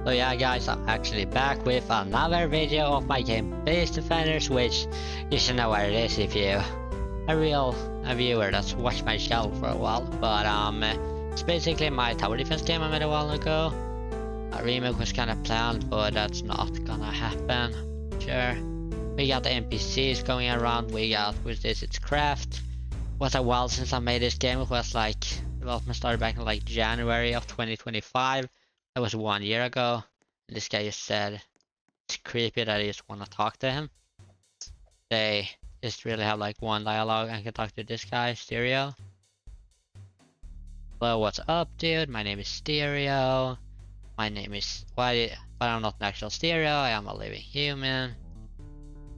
So yeah guys, I'm actually back with another video of my game Base Defenders, which you should know what it is if you're a viewer that's watched my channel for a while. But it's basically my tower defense game I made a while ago. A remake was kinda planned, but that's not gonna happen. Sure. We got the NPCs going around, we got with this it's craft. Was a while since I made this game. It was like development started back in like January of 2025. That was 1 year ago. And this guy just said it's creepy that I just want to talk to him. They just really have like one dialogue. I can talk to this guy, Stereo. Hello, what's up, dude? My name is Stereo. My name is but I'm not an actual Stereo. I am a living human.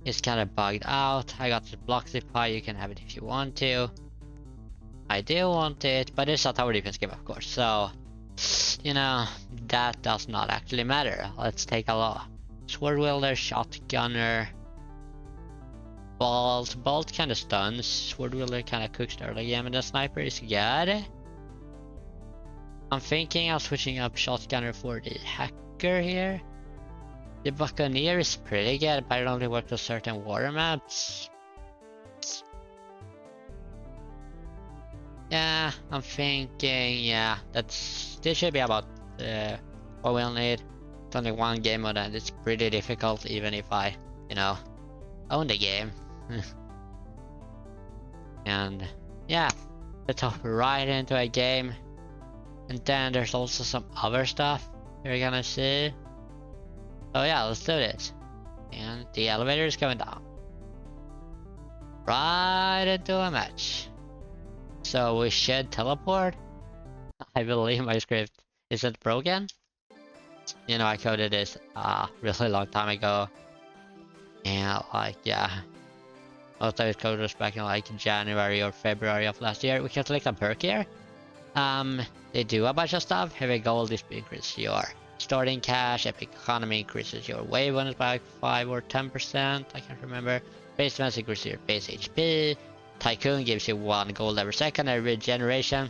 It's kind of bugged out. I got the block supply. You can have it if you want to. I do want it, but it's a tower defense game, of course. So, you know, that does not actually matter. Let's take a look. Sword wielder, shotgunner, bolt kind of stuns. Sword wielder kind of cooks the early game, and the sniper is good. I'm thinking of switching up shotgunner for the hacker here. The buccaneer is pretty good, but it only works with certain water maps. Yeah, I'm thinking, yeah, this should be about what we'll need. It's only one game mode and it's pretty difficult even if I, you know, own the game. And yeah, let's hop right into a game. And then there's also some other stuff you're gonna see. So yeah, let's do this. And the elevator is going down. Right into a match. So we should teleport. I believe my script isn't broken. You know, I coded this a really long time ago. And like, yeah. Most of it code was back in like January or February of last year. We can select a perk here. They do a bunch of stuff. Heavy gold increases your starting cash. Epic economy increases your wave bonus by 5 or 10%. I can't remember. Base defense increases your base HP. Tycoon gives you 1 gold every second, and regeneration.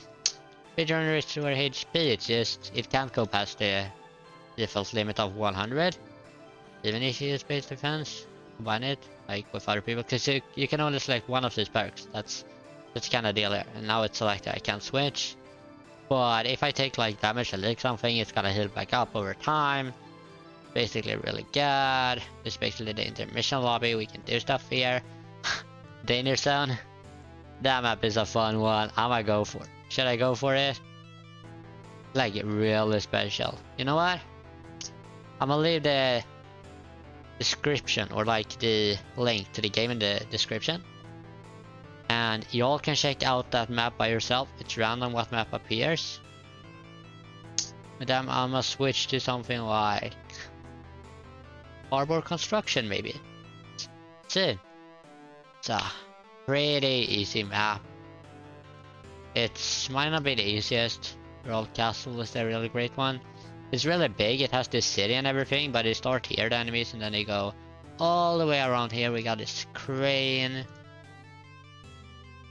Regenerates your HP, it can't go past the default limit of 100. Even if you use base defense, combine it, like with other people, because you can only select one of these perks. That's kind of deal here. And now it's selected, I can't switch. But if I take like damage or lick something, it's gonna heal back up over time. Basically really good. This is basically the intermission lobby, we can do stuff here. Danger zone. That map is a fun one. I might go for it. Should I go for it? Like really special. You know what? I'm gonna leave the description or like the link to the game in the description. And y'all can check out that map by yourself. It's random what map appears. And then I'm gonna switch to something like harbor construction maybe. See. It's a pretty easy map. It might not be the easiest. Royal Castle is a really great one. It's really big, it has this city and everything, but they start here, the enemies, and then they go all the way around here. We got this crane.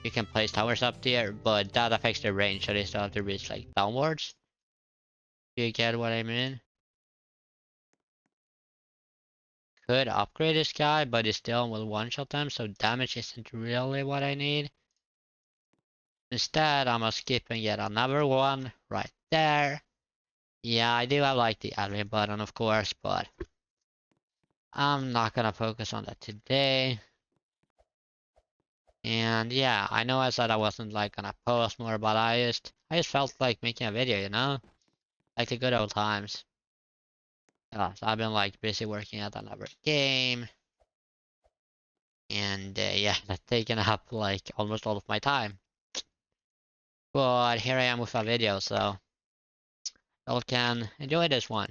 You can place towers up there, but that affects the range, so they still have to reach like downwards. Do you get what I mean? Could upgrade this guy, but it still will one-shot them, so damage isn't really what I need. Instead, I'm gonna skip and get another one right there. Yeah, I do have like the admin button, of course, but I'm not gonna focus on that today. And yeah, I know I said I wasn't like gonna post more, but I just felt like making a video, you know? Like the good old times. So I've been like busy working at another game. And yeah, that's taken up like almost all of my time. But here I am with a video, so y'all can enjoy this one.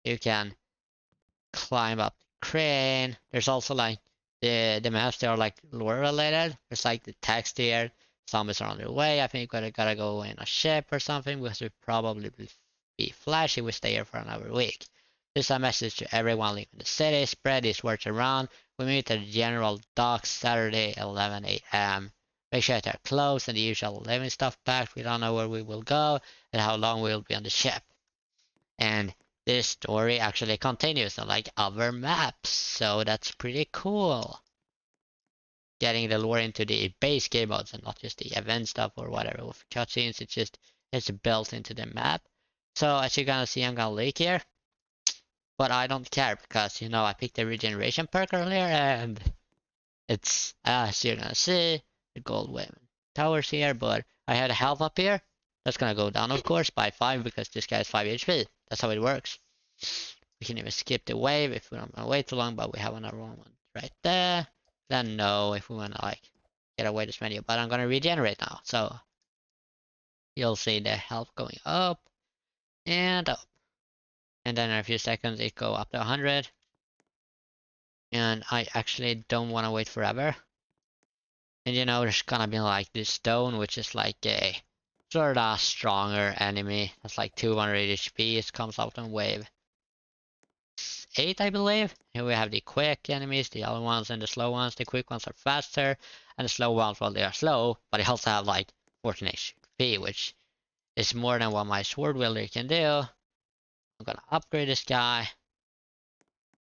You can climb up the crane. There's also like the maps, they are like lore related. There's like the text here. Zombies are on their way. I think we gotta go in a ship or something because we probably will be flashy if we stay here for another week. This is a message to everyone leaving the city. Spread these words around. We meet at the general docks Saturday 11 AM. Make sure they're closed and the usual living stuff packed. We don't know where we will go and how long we will be on the ship. And this story actually continues on like other maps, so that's pretty cool. Getting the lore into the base game modes and not just the event stuff or whatever with cutscenes. It's built into the map. So as you're gonna see, I'm gonna leak here, but I don't care because you know I picked the regeneration perk earlier and it's as you're gonna see the gold wave towers here, but I had a health up here. That's gonna go down of course by 5 because this guy has 5 HP. That's how it works. We can even skip the wave if we don't want to wait too long, but we have another one right there. Then no, if we want to like get away this menu, but I'm gonna regenerate now, so you'll see the health going up and up, and then in a few seconds it go up to 100, and I actually don't want to wait forever. And you know there's gonna be like this stone, which is like a sort of stronger enemy. That's like 200 HP. It comes out on wave 8, I believe. Here we have the quick enemies, the other ones and the slow ones. The quick ones are faster, and the slow ones, well, they are slow, but they also have like 14 HP, which is more than what my sword wielder can do. I'm gonna upgrade this guy.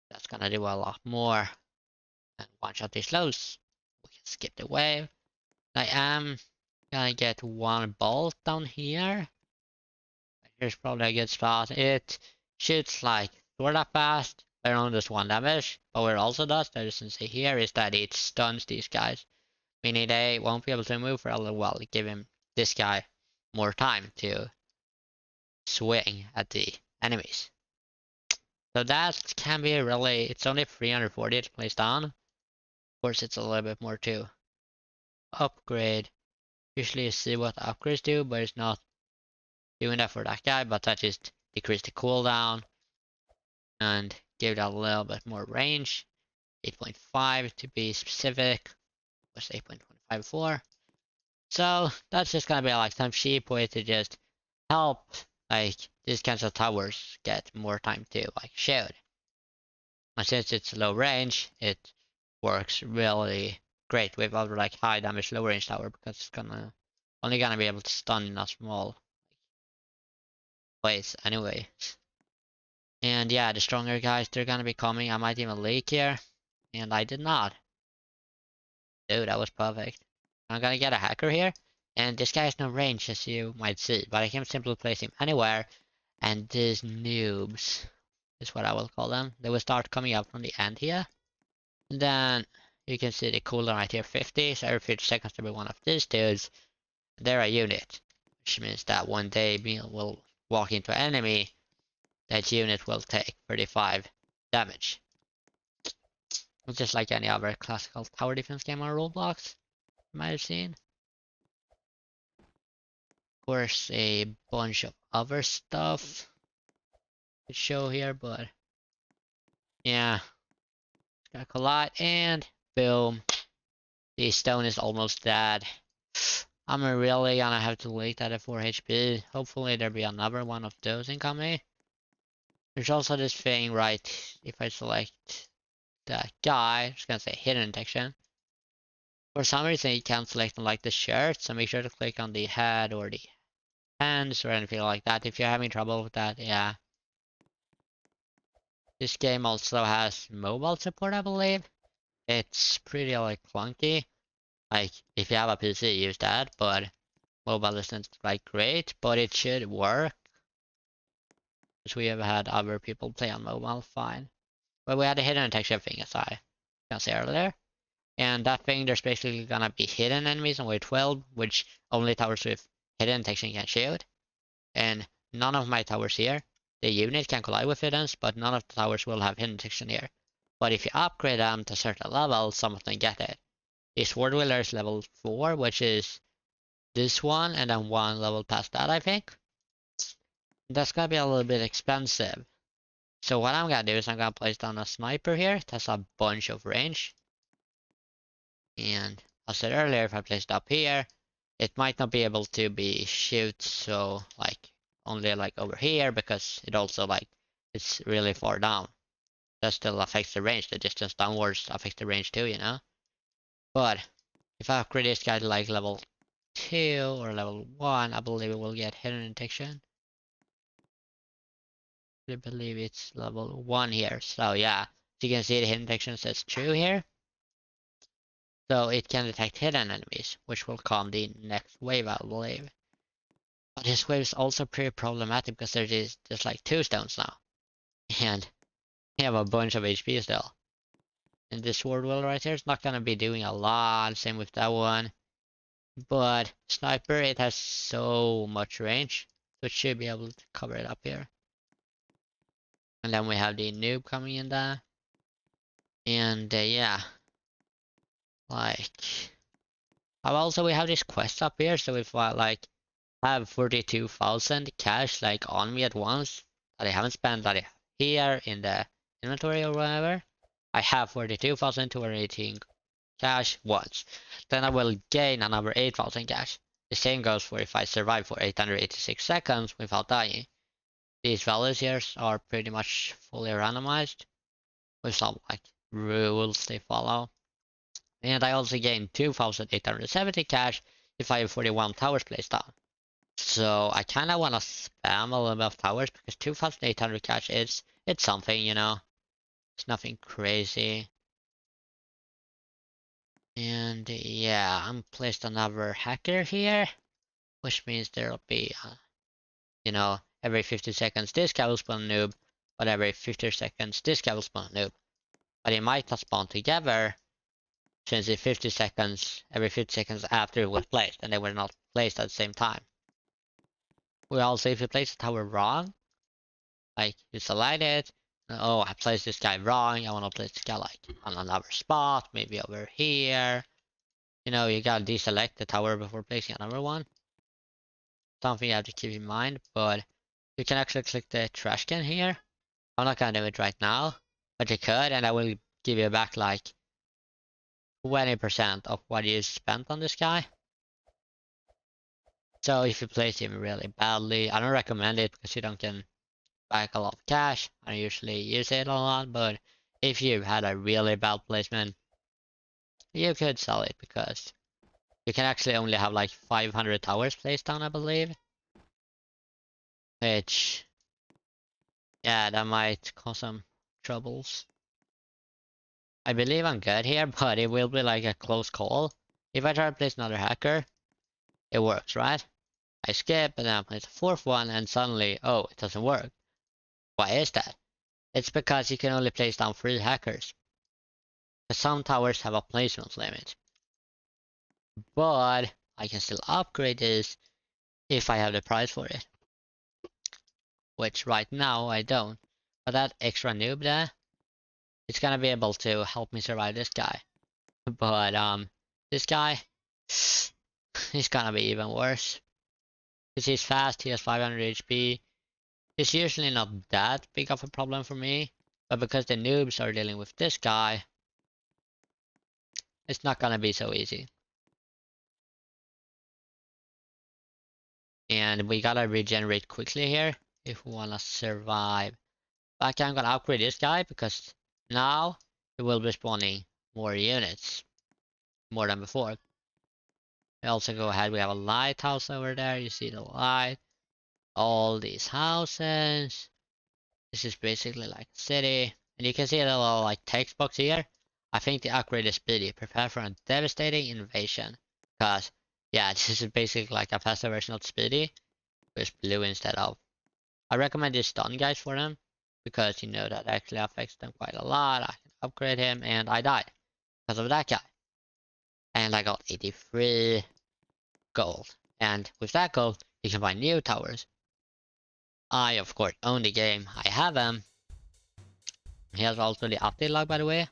That's gonna do a lot more. And one shot these slows. We can skip the wave. I am gonna get one bolt down here. Here's probably a good spot. It shoots like sorta fast, around just 1 damage. But what it also does, that you can see here, is that it stuns these guys. Meaning they won't be able to move for a little while, giving this guy more time to swing at the enemies. So that can be really, it's only 340 to place down. Of course it's a little bit more to upgrade. Usually you see what the upgrades do, but it's not doing that for that guy, but that just decrease the cooldown and give it a little bit more range. 8.5 to be specific, was 8.154. So that's just gonna be a lifetime cheap way to just help like these kinds of towers get more time to like shoot. And since it's low range, it works really great with other like high damage low range tower because it's gonna only gonna be able to stun in a small place anyway. And yeah, the stronger guys, they're gonna be coming. I might even leak here. And I did not. Dude, that was perfect. I'm gonna get a hacker here. And this guy has no range, as you might see. But I can simply place him anywhere. And these noobs is what I will call them. They will start coming up from the end here. And then you can see the cooldown right here, 50. So every 50 seconds there will be one of these dudes. They're a unit. Which means that when they will walk into an enemy, that unit will take 35 damage. Just like any other classical tower defense game on Roblox, you might have seen. Of course, a bunch of other stuff to show here, but yeah, gotta collide and boom, the stone is almost dead. I'm really gonna have to wait at a 4 HP. Hopefully there'll be another one of those incoming. There's also this thing, right? If I select that guy, I'm just gonna say hidden detection. For some reason you can't select on like the shirt, so make sure to click on the head or the hands or anything like that if you're having trouble with that. Yeah, this game also has mobile support, I believe. It's pretty like clunky. Like if you have a PC, use that, but mobile isn't like great, but it should work. Because we have had other people play on mobile fine. But we had a hidden detection thing, as I can say earlier. And that thing, there's basically gonna be hidden enemies on wave 12, which only towers with hidden detection can shoot. And none of my towers here, the unit can collide with hidden, but none of the towers will have hidden detection here. But if you upgrade them to a certain level, some of them get it. The sword wielder is level 4, which is this one, and then one level past that, I think. That's gonna be a little bit expensive. So what I'm gonna do is I'm gonna place down a sniper here. It has a bunch of range. And I said earlier, if I place it up here, it might not be able to be shoot so like only like over here because it also like it's really far down. That still affects the range. The distance downwards affects the range too, you know. But if I upgrade this guy to like level 2 or level 1, I believe it will get hidden detection. I believe it's level 1 here. So yeah, so you can see the hidden detection says true here. So it can detect hidden enemies, which will come the next wave, I believe. But this wave is also pretty problematic because there's like 2 stones now. And we have a bunch of HP still. And this sword wheel right here is not gonna be doing a lot, same with that one. But sniper, it has so much range, so it should be able to cover it up here. And then we have the noob coming in there. And yeah, like, also we have this quest up here, so if I like have 42,000 cash like on me at once that I haven't spent like here in the inventory or whatever, I have 42,218 cash once. Then I will gain another 8,000 cash. The same goes for if I survive for 886 seconds without dying. These values here are pretty much fully randomized with some like rules they follow. And I also gain 2,870 cash if I have 41 towers placed down. So I kinda wanna spam a little bit of towers because 2,800 cash it's something, you know. It's nothing crazy. And yeah, I'm placed another hacker here, which means there'll be, you know, every 50 seconds this guy will spawn a noob, but every 50 seconds this guy will spawn a noob. But it might not spawn together, since it's 50 seconds, every 50 seconds after it was placed, and they were not placed at the same time. We also, if you place the tower wrong, like you select it, oh, I placed this guy wrong, I want to place this guy like on another spot, maybe over here. You know, you gotta deselect the tower before placing another one. Something you have to keep in mind, but you can actually click the trash can here. I'm not gonna do it right now, but you could, and I will give you back like 20% of what you spent on this guy. So if you place him really badly, I don't recommend it because you don't get back a lot of cash. I don't usually use it a lot, but if you had a really bad placement, you could sell it because you can actually only have like 500 towers placed down, I believe. Which, yeah, that might cause some troubles. I believe I'm good here, but it will be like a close call. If I try to place another hacker, it works, right? I skip and then I place a 4th one and suddenly, oh, it doesn't work. Why is that? It's because you can only place down 3 hackers. Some towers have a placement limit. But I can still upgrade this if I have the price for it. Which right now I don't. But that extra noob there, it's gonna be able to help me survive this guy. But this guy, he's gonna be even worse. Because he's fast, he has 500 HP. It's usually not that big of a problem for me. But because the noobs are dealing with this guy, it's not gonna be so easy. And we gotta regenerate quickly here if we wanna survive. But I'm gonna upgrade this guy because now it will be spawning more units. More than before. We also go ahead, we have a lighthouse over there, you see the light. All these houses. This is basically like a city. And you can see a little like text box here. I think the upgrade is speedy. Prepare for a devastating invasion. Because, yeah, this is basically like a faster version of speedy. With blue instead of. I recommend this stun guys for them. Because you know that actually affects them quite a lot. I can upgrade him and I died. Because of that guy. And I got 83 gold. And with that gold, you can buy new towers. I, of course, own the game. I have them. Here's also the update log, by the way.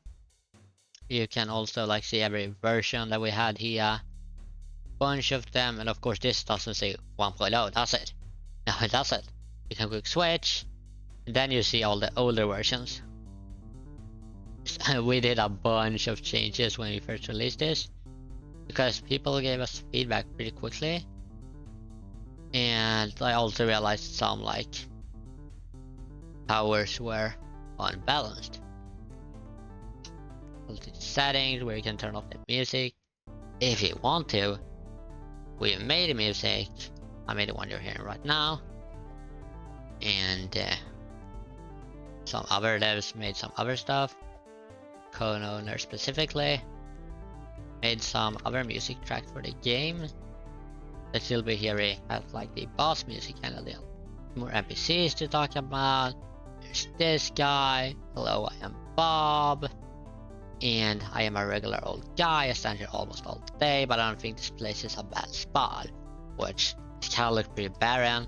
You can also like see every version that we had here. Bunch of them, and of course this doesn't say 1.0, does it? No, it doesn't. You can quick switch, and then you see all the older versions. We did a bunch of changes when we first released this, because people gave us feedback pretty quickly. And I also realized some like towers were unbalanced. Settings where you can turn off the music if you want to. We made the music. I made the one you're hearing right now. And Some other devs made some other stuff. Co-owner specifically made some other music tracks for the game that you'll be hearing as like the boss music and a little more NPCs to talk about. There's this guy. Hello, I am Bob. And I am a regular old guy. I stand here almost all day, but I don't think this place is a bad spot. Which kind of looks pretty barren.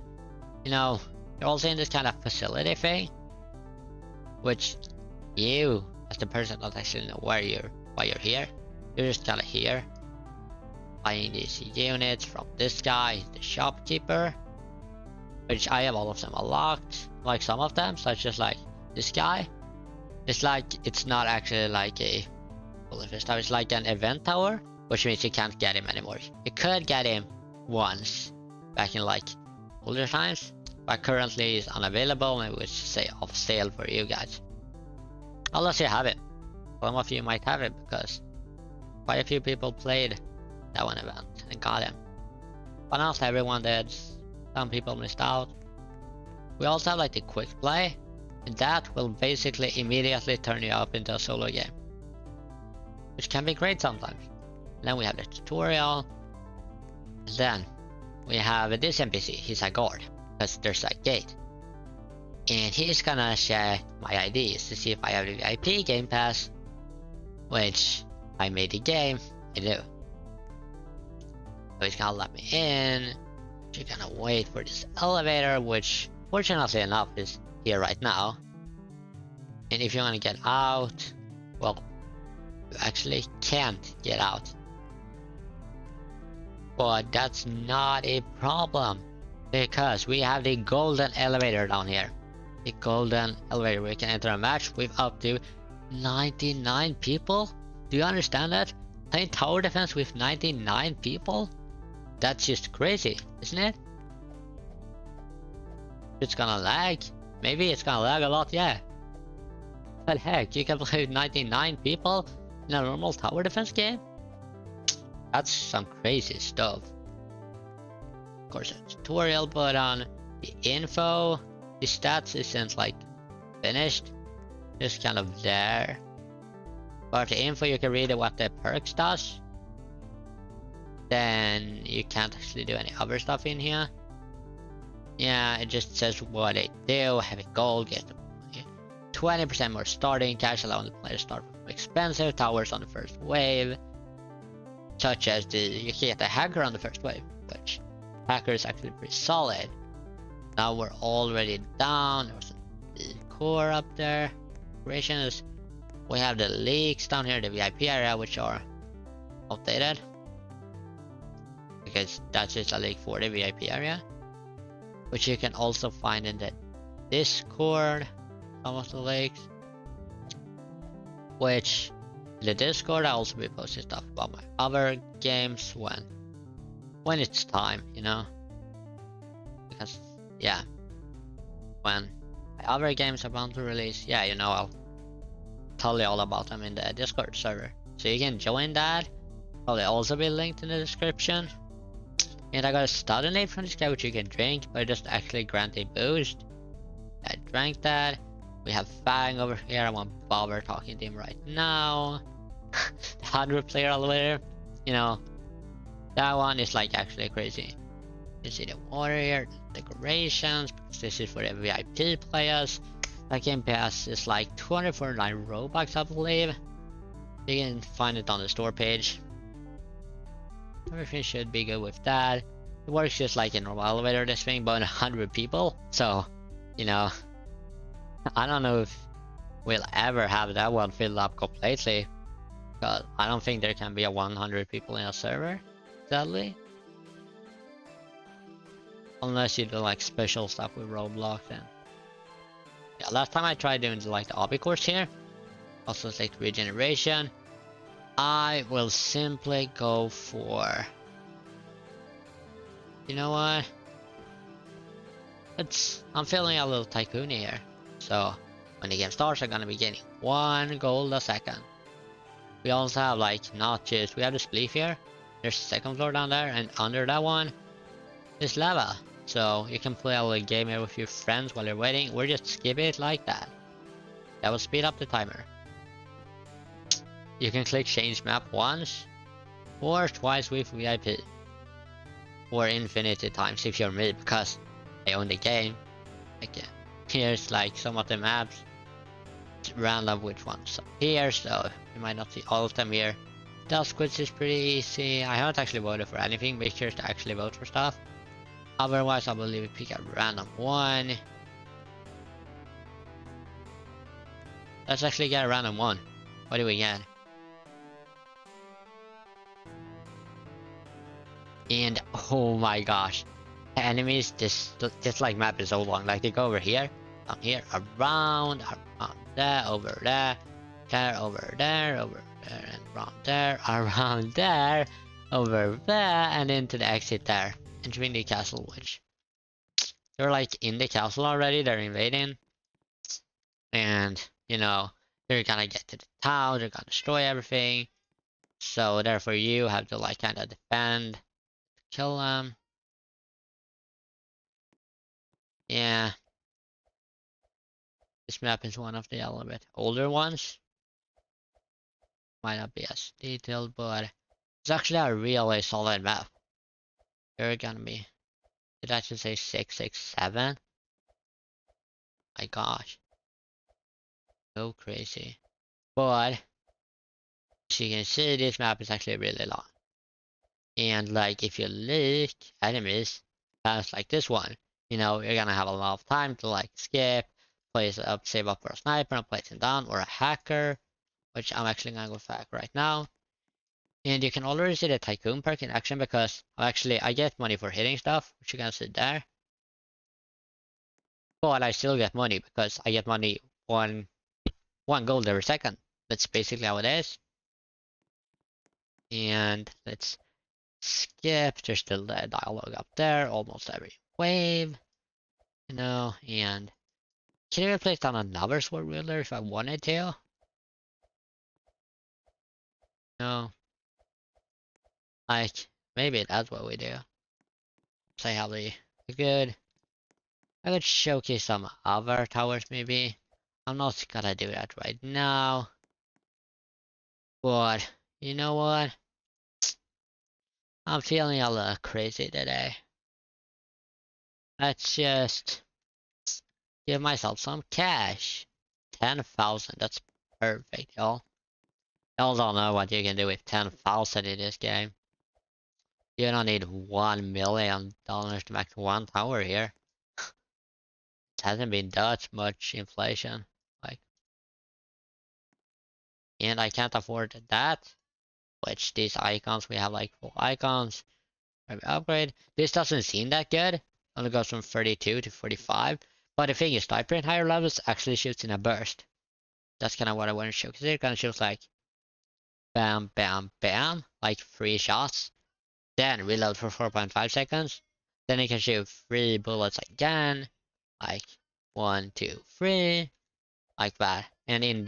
You know, you're also in this kind of facility thing. Which you, as the person, don't actually know why you're here. You're just kind of here. Buying these units from this guy, the shopkeeper. Which I have all of them unlocked. Like some of them, such as like this guy. It's like, it's not actually like a bulletproof tower, it's like an event tower, which means you can't get him anymore. You could get him once, back in like older times, but currently is unavailable and would say off sale for you guys. Unless you have it. Some of you might have it because quite a few people played that one event and got him. But not everyone did, some people missed out. We also have like the quick play. And that will basically immediately turn you up into a solo game, which can be great sometimes. And then we have the tutorial. And then we have this NPC. He's a guard because there's a gate, and he's gonna check my IDs to see if I have the VIP game pass, which I made the game. I do. So he's gonna let me in. You're gonna wait for this elevator, which fortunately enough is here right now. And if you want to get out, well, you actually can't get out. But that's not a problem, because we have the golden elevator down here. The golden elevator where you can enter a match with up to 99 people. Do you understand that? Playing tower defense with 99 people? That's just crazy, isn't it? It's gonna lag. Maybe it's gonna lag a lot, yeah. But heck, you can play with 99 people in a normal tower defense game? That's some crazy stuff. Of course, a tutorial, but on the info, the stats isn't like finished. Just kind of there. But the info, you can read what the perks does. Then you can't actually do any other stuff in here. Yeah, it just says what they do. Having gold, get 20% more starting cash, allowing the player to start with expensive towers on the first wave. Such as you can get the hacker on the first wave, which hacker is actually pretty solid. Now we're already down. There's the core up there. Operations. We have the leaks down here, the VIP area, which are outdated. Because that's just a leak for the VIP area. Which you can also find in the Discord, some of the links. Which, in the Discord, I'll also be posting stuff about my other games when it's time, you know? Because, yeah, when my other games are bound to release, yeah, you know, I'll tell you all about them in the Discord server. So you can join that. Probably also be linked in the description. And I got a study name from this guy which you can drink, but it doesn't actually grant a boost. I drank that. We have Fang over here. I won't bother talking to him right now. The 100 player elevator, you know, that one is like actually crazy. You see the water here, the decorations, because this is for the VIP players. That game pass is like 249 Robux, I believe. You can find it on the store page. Everything should be good with that. It works just like a normal elevator, this thing, but 100 people. So, you know, I don't know if we'll ever have that one filled up completely. Because I don't think there can be a 100 people in a server, sadly. Unless you do like special stuff with Roblox. And yeah, last time I tried doing like the obby course here, also like regeneration, I will simply go for, you know what? I'm feeling a little tycoon here. So when the game starts, I'm gonna be getting 1 gold a second. We also have like not just, we have the spleef here. There's a second floor down there, and under that one is lava. So you can play a little game here with your friends while you're waiting, or just skip it like that. That will speed up the timer. You can click change map once or twice with VIP. Or infinity times if you're me, because I own the game. Like, here's like some of the maps. It's random which ones here, so you might not see all of them here. Dusk Woods is pretty easy. I haven't actually voted for anything. Make sure to actually vote for stuff. Otherwise, I believe we pick a random one. Let's actually get a random one. What do we get? And oh my gosh, the enemies this like map is so long. Like they go over here, down here, around there, over there, over there, and around there, over there, and into the exit there, entering the castle. Which they're like in the castle already. They're invading, and you know they're gonna get to the town. They're gonna destroy everything. So therefore, you have to like kind of defend, kill them. Yeah, this map is one of the a little bit older ones. Might not be as detailed, but it's actually a really solid map. You're gonna be. Did I just say 667? My gosh. So crazy. But as you can see, this map is actually really long. And like if you look enemies, that's like this one. You know, you're gonna have a lot of time to like skip, place up, save up for a sniper and place him down, or a hacker, which I'm actually gonna go for hacker right now. And you can already see the Tycoon perk in action because I get money for hitting stuff, which you can see there. But I still get money because I get money one gold every second. That's basically how it is. And let's skip. There's still the dialogue up there, almost every wave. You know, and can you place down another sword wielder if I wanted to? No. Like, maybe that's what we do. Say how they good. I could showcase some other towers maybe. I'm not gonna do that right now. But, you know what? I'm feeling a little crazy today. Let's just give myself some cash. 10,000, that's perfect, y'all. Y'all don't know what you can do with 10,000 in this game. You don't need $1 million to make one tower here. It hasn't been that much inflation. Like, and I can't afford that. Which these icons, we have like 4 icons. Maybe upgrade. This doesn't seem that good. Only goes from 32 to 45. But the thing is, sniper in higher levels actually shoots in a burst. That's kind of what I want to show. Because it kind of shoots like bam, bam, bam. Like 3 shots. Then reload for 4.5 seconds. Then it can shoot 3 bullets again. Like 1, 2, 3. Like that. And in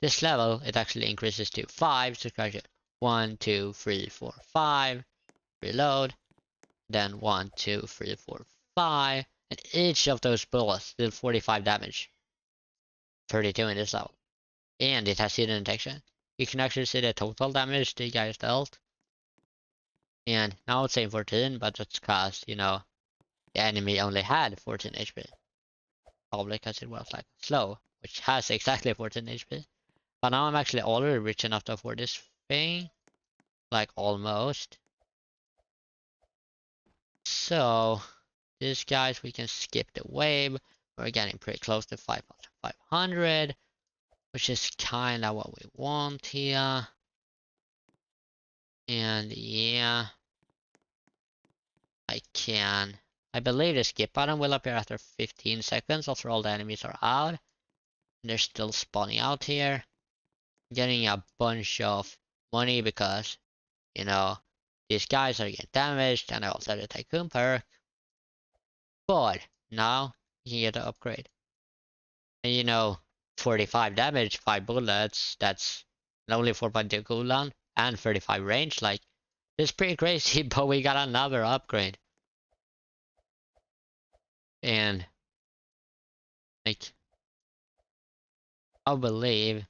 this level, it actually increases to 5. So it can shoot 1, 2, 3, 4, 5. Reload. Then 1, 2, 3, 4, 5. And each of those bullets deal 45 damage. 32 in this level. And it has hidden detection. You can actually see the total damage the guys dealt. And now it's saying 14, but that's cause, you know, the enemy only had 14 HP. Probably because it was like slow, which has exactly 14 HP. But now I'm actually already rich enough to afford this thing. Like almost. So, these guys we can skip the wave. We're getting pretty close to 5,500. Which is kinda what we want here. And yeah. I believe the skip button will appear after 15 seconds after all the enemies are out. And they're still spawning out here. Getting a bunch of money because, you know, these guys are getting damaged and I also have the Tycoon perk. But now you can get the upgrade. And you know, 45 damage, 5 bullets, that's only 4.2 cooldown and 35 range. Like, it's pretty crazy, but we got another upgrade. And like I believe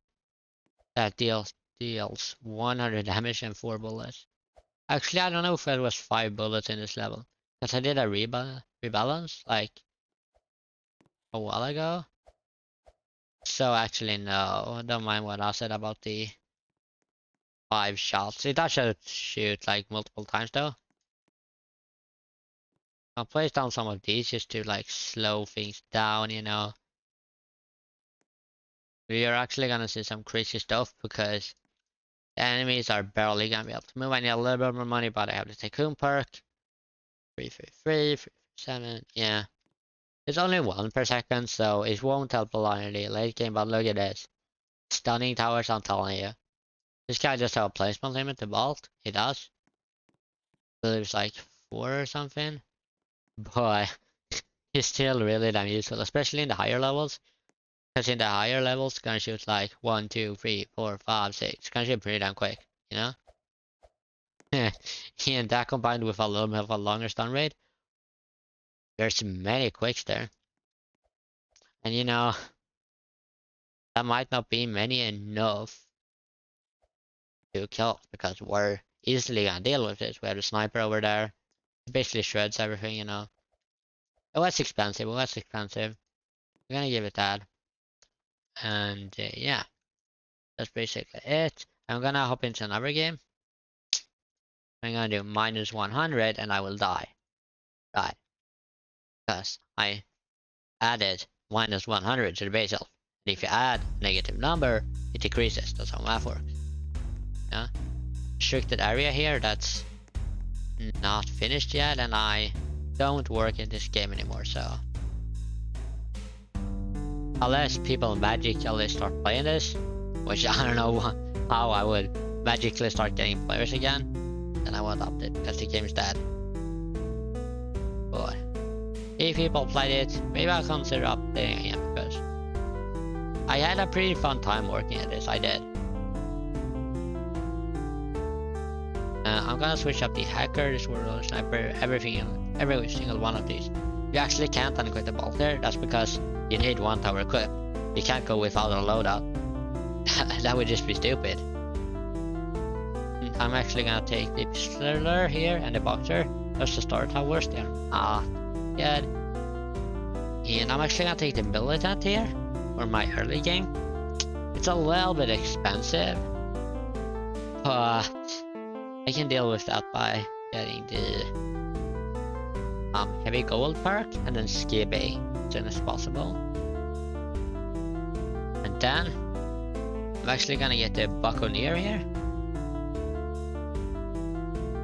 that deals 100 damage and 4 bullets. Actually, I don't know if it was 5 bullets in this level. Because I did a rebalance like a while ago. So actually no, don't mind what I said about the 5 shots. It does shoot like multiple times though. I'll place down some of these just to like slow things down, you know. We are actually gonna see some crazy stuff because the enemies are barely gonna be able to move. I need a little bit more money, but I have the Tycoon perk. 333, 337, yeah. It's only 1 per second, so it won't help a lot in the late game, but look at this. Stunning towers, I'm telling you. This guy just have a placement limit to vault. He does. There's like 4 or something. But he's still really damn useful, especially in the higher levels. Because in the higher levels, it's gonna shoot like 1, 2, 3, 4, 5, 6. It's gonna shoot pretty damn quick, you know? And that combined with a little bit of a longer stun rate, there's many quicks there. And you know, that might not be many enough to kill because we're easily gonna deal with this. We have the sniper over there. It basically shreds everything, you know. It was expensive, it was expensive. We're gonna give it that. And yeah, that's basically it. I'm gonna hop into another game. I'm gonna do minus 100 and I will die. Die. Because I added minus 100 to the base health. And if you add a negative number, it decreases. That's how math works. Yeah. Restricted area here, that's not finished yet, and I don't work in this game anymore, so. Unless people magically start playing this, which I don't know how I would magically start getting players again, then I won't update because the game is dead. But if people played it, maybe I'll consider updating again because I had a pretty fun time working at this, I did. I'm gonna switch up the hacker, the sword, sniper, everything, every single one of these. You actually can't unequip the bolt there, that's because you need 1 tower equipped. You can't go without a loadout. That would just be stupid. I'm actually gonna take the pistoler here and the boxer. That's the star towers, they're not good. And I'm actually gonna take the militant here for my early game. It's a little bit expensive, but I can deal with that by getting the heavy gold perk and then skip A as soon as possible. And then I'm actually gonna get the buccaneer here.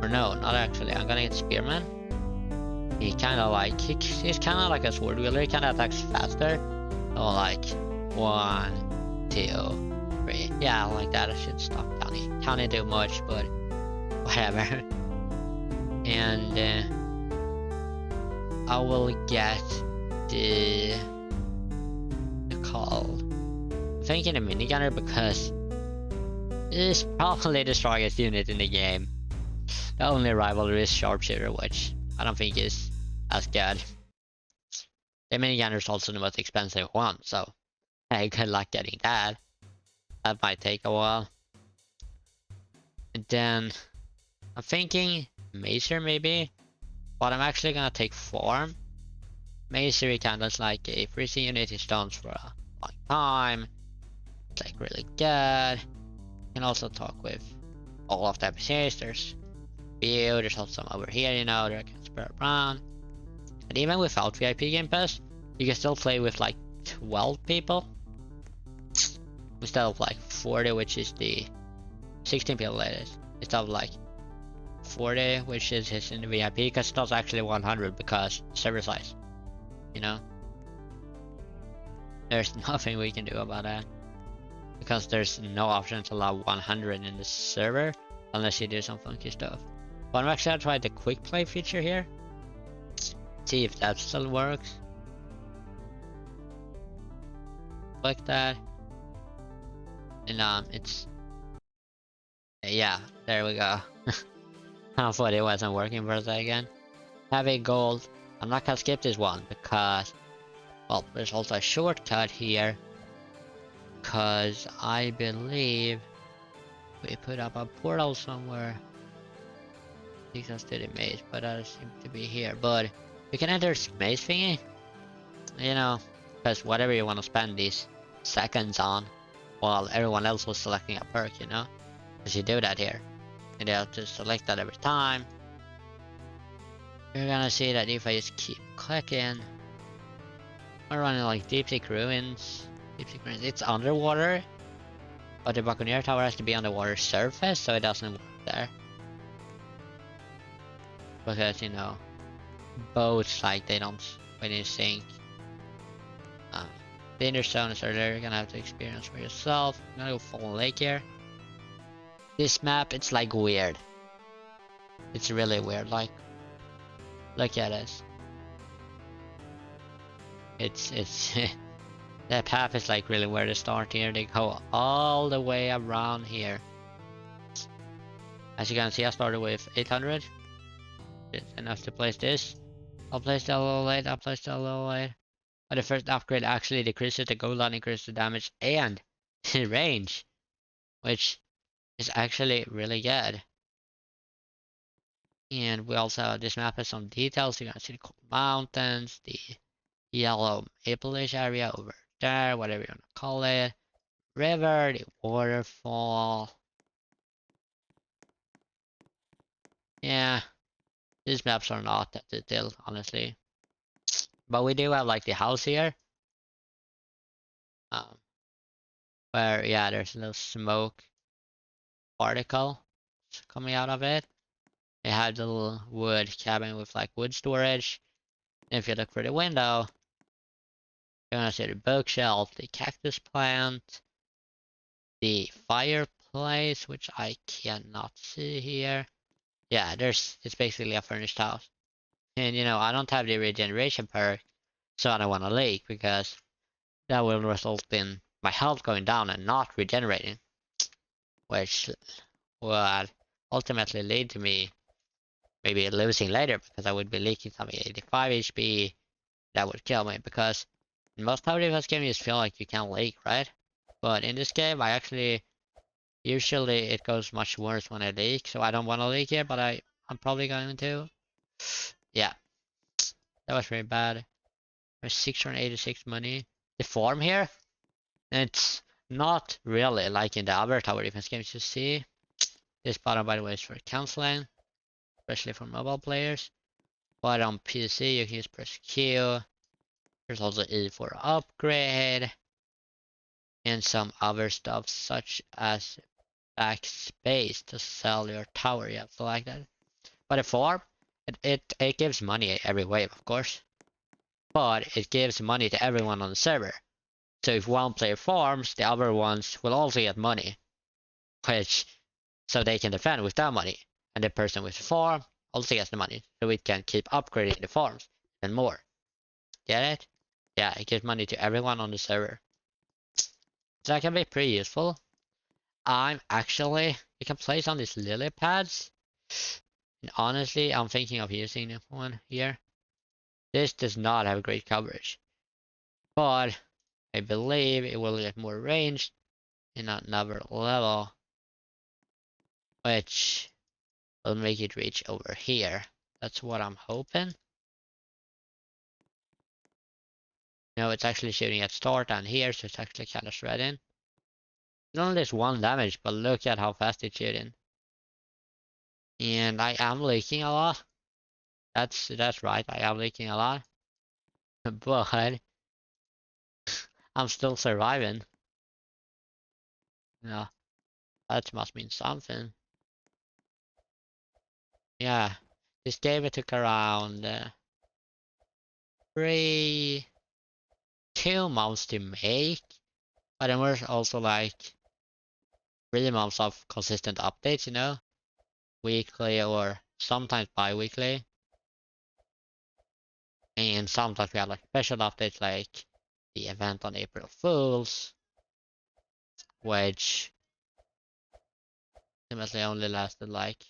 Or no, not actually. I'm gonna get spearman. He kinda like he's kinda like a sword wielder. He kinda attacks faster. So like 1, 2, 3. Yeah, like that. I should stop counting. Counting too much, but whatever. And I will get the call. I'm thinking a minigunner because it's probably the strongest unit in the game. The only rival is sharpshooter, which I don't think is as good. The minigunner is also the most expensive one, so hey, good luck getting that. That might take a while. And then I'm thinking Macer maybe, but I'm actually gonna take Farm. Macer kind of like a freezing unit, it stuns for a long time. It's like really good. You can also talk with all of the NPCs. There's few, there's also some over here, you know, that can spread around. And even without VIP Game Pass, you can still play with like 12 people. Instead of like 40, which is the 16 people latest. Instead of like 40, which is his in the VIP, because it's not actually 100 because server size. You know? There's nothing we can do about that. Because there's no option to allow 100 in the server unless you do some funky stuff. But I'm actually gonna try the quick play feature here. See if that still works. Click that. And it's yeah, there we go. I thought it wasn't working for a second. Heavy gold. I'm not gonna skip this one because, well, there's also a shortcut here because I believe we put up a portal somewhere. Takes us to the maze, but that seems to be here. But you can enter maze thingy, you know, because whatever you want to spend these seconds on, while everyone else was selecting a perk, you know, because you do that here. And you have to select that every time. You're gonna see that if I just keep clicking, we're running like Deep Sea Ruins. Deep Sea Ruins, it's underwater, but the Buccaneer Tower has to be on the water surface, so it doesn't work there. Because, you know, boats, like, they don't, when you sink. Danger zones are there, you're gonna have to experience for yourself. I'm gonna go Fallen Lake here. This map, it's like weird. It's really weird, like, look at this. It's, that path is like really where to start here. They go all the way around here. As you can see, I started with 800. It's enough to place this. I'll place that a little late, I'll place that a little late. But the first upgrade actually decreases the cooldown, increases the damage, and range. Which is actually really good. And we also, this map has some details. You can see the cold mountains, the yellow maple-ish area over there, whatever you want to call it. River, the waterfall. Yeah, these maps are not that detailed, honestly. But we do have like the house here. Um, where, yeah, there's a little smoke particle coming out of it. They have the little wood cabin with like wood storage. And if you look for the window, you're gonna see the bookshelf, the cactus plant, the fireplace, which I cannot see here. Yeah, it's basically a furnished house. And you know, I don't have the regeneration perk, so I don't want to leak because that will result in my health going down and not regenerating, which would ultimately lead to me maybe losing later because I would be leaking something 85 HP. That would kill me because in most tower defense games you just feel like you can't leak, right? But in this game I actually usually it goes much worse when I leak, so I don't want to leak here, but I'm probably going to. Yeah, that was very bad. There's 686 money. The farm here, it's not really like in the other tower defense games you see. This button, by the way, is for canceling, especially for mobile players. But on PC, you can just press Q. There's also E for upgrade, and some other stuff such as backspace to sell your tower. You have to like that. But a farm, it gives money every wave, of course. But it gives money to everyone on the server. So if one player farms, the other ones will also get money. Which, so they can defend with that money. And the person with the farm also gets the money. So it can keep upgrading the farms and more. Get it? Yeah, it gives money to everyone on the server. So that can be pretty useful. You can place on these lily pads. And honestly, I'm thinking of using one here. This does not have great coverage. But I believe it will get more range in another level. Which will make it reach over here. That's what I'm hoping. No, it's actually shooting at start down here, so it's actually kind of shredding. It only does 1 damage, but look at how fast it's shooting. And I am leaking a lot. That's right, I am leaking a lot. But I'm still surviving. Yeah, that must mean something. Yeah, this game it took around 2 months to make. But then there's also like 3 months of consistent updates, you know? Weekly or sometimes bi-weekly. And sometimes we have like special updates like the event on April Fools, which ultimately only lasted like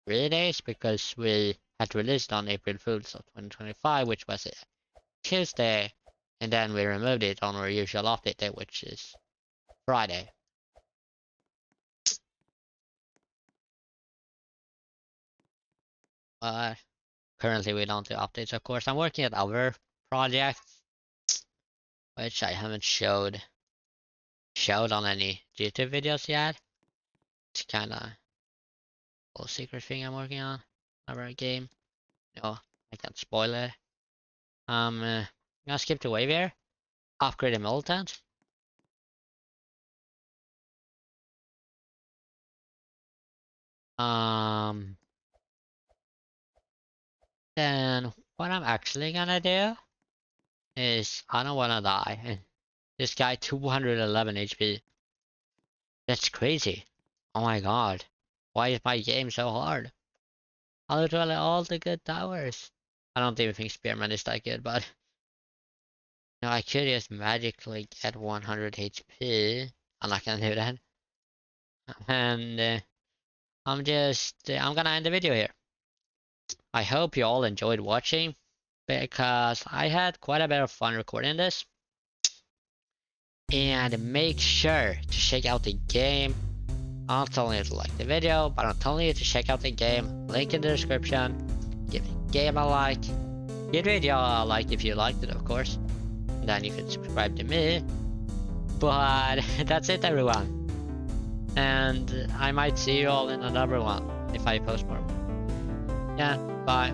3 days because we had released on April Fools of 2025, which was a Tuesday. And then we removed it on our usual update day, which is Friday. But currently we don't do updates, of course. I'm working at other projects, which I haven't showed on any YouTube videos yet. It's kinda a secret thing I'm working on. Another game. No, I can't spoil it. I'm gonna skip to wave here. Upgrade a militant. Um, then what I'm actually gonna do is I don't wanna die. And this guy 211 HP. That's crazy. Oh my god. Why is my game so hard? I literally all the good towers. I don't even think Spearman is that good, but no, I could just magically get 100 HP. I'm not gonna do that. And I'm gonna end the video here. I hope you all enjoyed watching because I had quite a bit of fun recording this. And make sure to check out the game. I'm not telling you to like the video, but I'm telling you to check out the game. Link in the description. Give the game a like. Give the video a like if you liked it, of course. And then you can subscribe to me. But that's it, everyone. And I might see you all in another one if I post more. Yeah, bye.